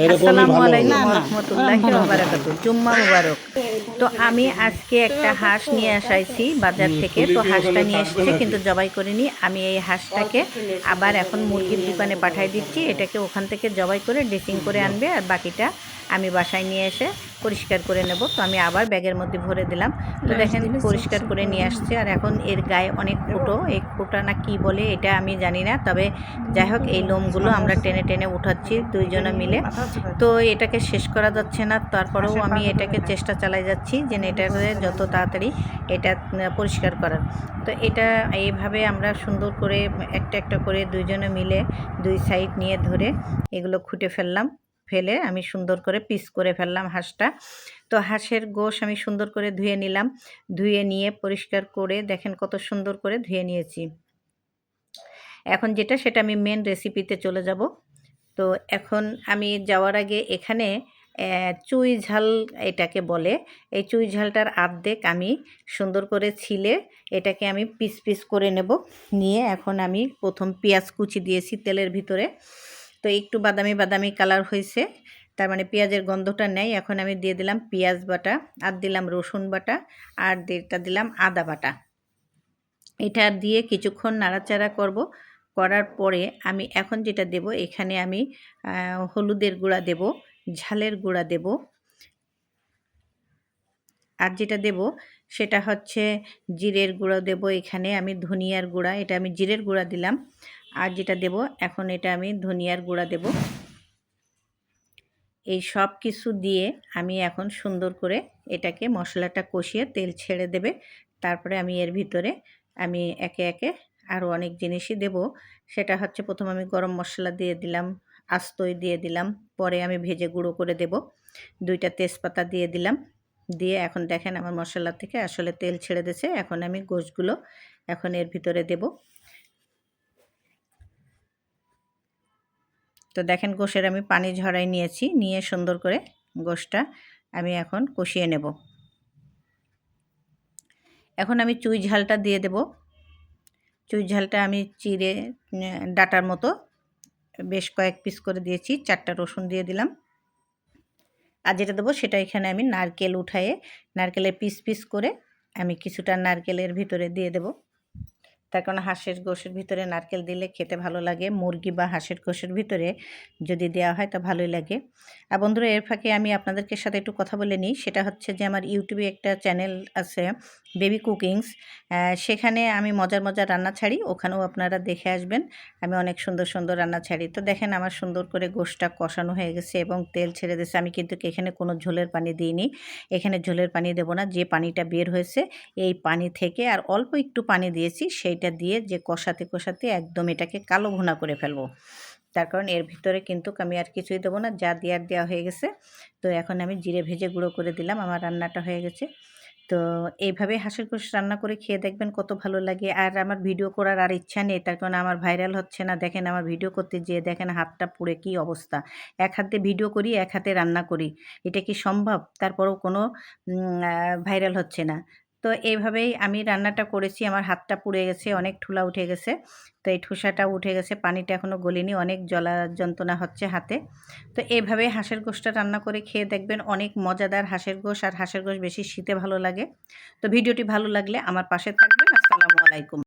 আসসালামু আলাইকুম রহমতুল্লাহি ওয়া বারাকাতুহু। জুম্মা মুবারক। তো আমি আজকে একটা হাঁস নিয়ে আসাইছি বাজার থেকে। তো হাঁসটা নিয়ে এসেছে কিন্তু জবাই করিনি। আমি এই হাঁসটাকে আবার এখন মুরগির দোকানে পাঠিয়ে দিচ্ছি। এটাকে ওখান থেকে জবাই করে ড্রেসিং করে আনবে, আর বাকিটা আমি বাসায় নিয়ে এসে পরিষ্কার করে নেব। তো আমি আবার ব্যাগের মধ্যে ভরে দিলাম। তো দেখেন পরিষ্কার করে নিয়ে আসছে। আর এখন এর গায়ে অনেক ফুটো, এই ফুটা না কি বলে এটা আমি জানি না, তবে যাই হোক এই লোমগুলো আমরা টেনে টেনে উঠাচ্ছি দুইজনে মিলে। তো এটাকে শেষ করা যাচ্ছে না, তারপরেও আমি এটাকে চেষ্টা চালাই যাচ্ছি যে এটাকে যত তাড়াতাড়ি এটা পরিষ্কার করার। তো এটা এইভাবে আমরা সুন্দর করে একটা একটা করে দুইজনে মিলে দুই সাইড নিয়ে ধরে এগুলো খুঁটে ফেললাম। ফেলে আমি সুন্দর করে পিস করে ফেললাম হাঁসটা। তো হাঁসের গোশ আমি সুন্দর করে ধুয়ে নিলাম। ধুয়ে নিয়ে পরিষ্কার করে দেখেন কত সুন্দর করে ধুয়ে নিয়েছি। এখন যেটা সেটা আমি মেন রেসিপিতে চলে যাব। তো এখন আমি যাওয়ার আগে এখানে চুই ঝাল এটাকে বলে, এই চুই ঝালটার আর্ধেক আমি সুন্দর করে ছিলে এটাকে আমি পিস পিস করে নেব। নিয়ে এখন আমি প্রথম পেঁয়াজ কুচি দিয়েছি তেলের ভিতরে। তো একটু বাদামি বাদামি কালার হয়েছে, তার মানে পেঁয়াজের গন্ধটা নেই। এখন আমি দিয়ে দিলাম পেঁয়াজ বাটা, আর দিলাম রসুন বাটা, আর দিলাম আদা বাটা। এটা দিয়ে কিছুক্ষণ নাড়াচাড়া করব। করার পরে আমি এখন যেটা দেব, এখানে আমি হলুদের গুঁড়া দেব, ঝালের গুঁড়া দেব, আর যেটা দেব সেটা হচ্ছে জিরের গুঁড়া দেব। এখানে আমি ধনিয়ার গুঁড়া, এটা আমি জিরের গুঁড়া দিলাম। আর যেটা দেব এখন এটা আমি ধনিয়ার গুঁড়া দেব। এই সব কিছু দিয়ে আমি এখন সুন্দর করে এটাকে মশলাটা কষিয়ে তেল ছেড়ে দেবে। তারপরে আমি এর ভিতরে আমি একে একে আরও অনেক জিনিসই দেব। সেটা হচ্ছে প্রথম আমি গরম মশলা দিয়ে দিলাম, আস্তই দিয়ে দিলাম, পরে আমি ভেজে গুঁড়ো করে দেব, দুইটা তেজপাতা দিয়ে দিলাম। দিয়ে এখন দেখেন আমার মশলা থেকে আসলে তেল ছেড়ে দিয়েছে। এখন আমি গোশগুলো এখন এর ভিতরে দেব। তো দেখেন গোশের আমি পানি ঝরাই নিয়েছি, নিয়ে সুন্দর করে গোশটা আমি এখন কষিয়ে নেব। এখন আমি চুই ঝালটা দিয়ে দেব। চুই ঝালটা আমি চিড়ে ডাটার মতো বেশ কয়েক পিস করে দিয়েছি, 4টা রসুন দিয়ে দিলাম। আর যেটা দেবো সেটা এখানে আমি নারকেল উঠায়ে নারকেলের পিস পিস করে আমি কিছুটা নারকেলের ভিতরে দিয়ে দেব। তার কারণ হাঁসের গোশের ভিতরে নারকেল দিলে খেতে ভালো লাগে, মুরগি বা হাঁসের গোশের ভিতরে যদি দেওয়া হয় তা ভালোই লাগে। আর বন্ধুরা এর ফাঁকে আমি আপনাদেরকে সাথে একটু কথা বলে নিই। সেটা হচ্ছে যে আমার ইউটিউবে একটা চ্যানেল আছে বেবি কুকিংস, সেখানে আমি মজার মজার রান্না ছাড়ি, ওখানেও আপনারা দেখে আসবেন। আমি অনেক সুন্দর সুন্দর রান্না ছাড়ি। তো দেখেন আমার সুন্দর করে গোশটা কষানো হয়ে গেছে এবং তেল ছেড়ে দিয়েছে। আমি কিন্তু এখানে কোনো ঝোলের পানি দিইনি, এখানে ঝোলের পানি দেব না। যে পানিটা বের হয়েছে এই পানি থেকে আর অল্প একটু পানি দিয়েছি, সেইটা দিয়ে যে কষাতে কষাতে একদম এটাকে কালো ভুনা করে ফেলবো। তার কারণ এর ভিতরে কিন্তু আমি আর কিছুই দেবো না, যা দেওয়া হয়ে গেছে। তো এখন আমি জিরে ভেজে গুঁড়ো করে দিলাম, আমার রান্নাটা হয়ে গেছে। তো এইভাবে হাঁসের গোশ রান্না করে খেয়ে দেখবেন কত ভালো লাগে। আর আমার ভিডিও করার আর ইচ্ছা নেই, তার কারণ আমার ভাইরাল হচ্ছে না। দেখেন আমার ভিডিও করতে যেয়ে দেখেন হাতটা পুড়ে কী অবস্থা। এক হাতে ভিডিও করি, এক হাতে রান্না করি, এটা কি সম্ভব? তারপরেও কোনো ভাইরাল হচ্ছে না। তো এইভাবেই আমি রান্নাটা করেছি। আমার হাতটা পুড়ে গেছে, অনেক ঠুলা উঠে গেছে। তো এই ঠুসাটা উঠে গেছে, পানিটা এখনও গলেনি, অনেক জ্বলা যন্ত্রণা হচ্ছে হাতে। তো এইভাবে হাঁসের গোশটা রান্না করে খেয়ে দেখবেন, অনেক মজাদার হাঁসের গোশ। আর হাঁসের গোশ বেশি শীতে ভালো লাগে। তো ভিডিওটি ভালো লাগলে আমার পাশে থাকবেন। আসসালামু আলাইকুম।